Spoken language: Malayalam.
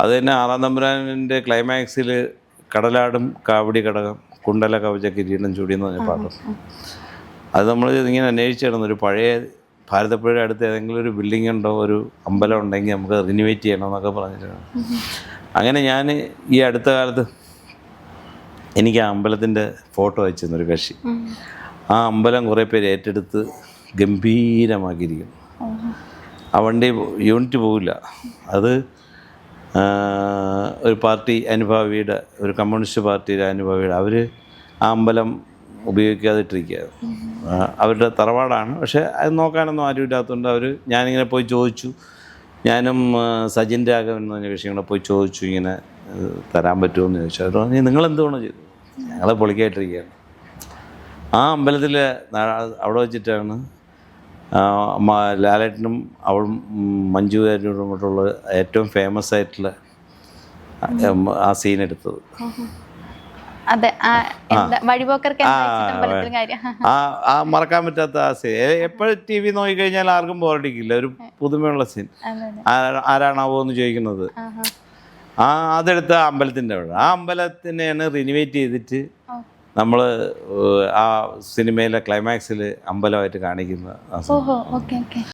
അത് തന്നെ ആറാം തമ്പുരാൻ്റെ ക്ലൈമാക്സിൽ കടലാടും കാവടി കടകം കുണ്ടല കവച കിരീടം ചൂടി എന്ന് പറഞ്ഞ പാട്ട്. അത് നമ്മൾ ഇങ്ങനെ അന്വേഷിച്ച് കിടന്നു. ഒരു പഴയ ഭാരതപ്പുഴയുടെ അടുത്ത് ഏതെങ്കിലും ഒരു ബിൽഡിംഗ് ഉണ്ടോ, ഒരു അമ്പലം ഉണ്ടെങ്കിൽ നമുക്ക് റിനിവേറ്റ് ചെയ്യണം എന്നൊക്കെ പറഞ്ഞിട്ടാണ്. അങ്ങനെ ഞാൻ ഈ അടുത്ത കാലത്ത് എനിക്ക് ആ അമ്പലത്തിൻ്റെ ഫോട്ടോ അയച്ചു തന്നൊരു കക്ഷി. ആ അമ്പലം കുറേ പേര് ഏറ്റെടുത്ത് ഗംഭീരമാക്കിയിരിക്കുന്നു. ആ വണ്ടി യൂണിറ്റ് പോവില്ല. അത് ഒരു പാർട്ടി അനുഭാവിയുടെ, ഒരു കമ്മ്യൂണിസ്റ്റ് പാർട്ടിയുടെ അനുഭാവിയുടെ, അവർ ആ അമ്പലം ഉപയോഗിക്കാതിട്ടിരിക്കുക. അവരുടെ തറവാടാണ്, പക്ഷേ അത് നോക്കാനൊന്നും ആരും ഇല്ലാത്തതുകൊണ്ട് അവർ, ഞാനിങ്ങനെ പോയി ചോദിച്ചു, ഞാനും സജിൻ രാഘവൻ എന്ന് പറഞ്ഞ വിഷയം കൂടെ പോയി ചോദിച്ചു, ഇങ്ങനെ തരാൻ പറ്റുമോ എന്ന് ചോദിച്ചു. അവർ പറഞ്ഞു നിങ്ങളെന്തുകൊണ്ട് ചെയ്തു, ഞങ്ങൾ പൊളിക്കായിട്ടിരിക്കുകയാണ്. ആ അമ്പലത്തിൽ അവിടെ വെച്ചിട്ടാണ് ലാലേട്ടനും അവളും മഞ്ജു വാര്യരും കൂടെയുള്ള ഏറ്റവും ഫേമസ് ആയിട്ടുള്ള ആ സീൻ എടുത്തത്. ആ മറക്കാൻ പറ്റാത്ത ആ സീൻ. എപ്പോഴും ടി വി നോക്കിക്കഴിഞ്ഞാൽ ആർക്കും ബോറടിക്കില്ല. ഒരു പുതുമയുള്ള സീൻ. ആരാണാവോ എന്ന് ചോദിക്കുന്നത്. അതെടുത്ത അമ്പലത്തിൻ്റെ അവിടെ. ആ അമ്പലത്തിനെയാണ് റിനിവേറ്റ് ചെയ്തിട്ട് നമ്മൾ ആ സിനിമയിലെ ക്ലൈമാക്സിൽ അമ്പലമായിട്ട് കാണിക്കുന്നത്.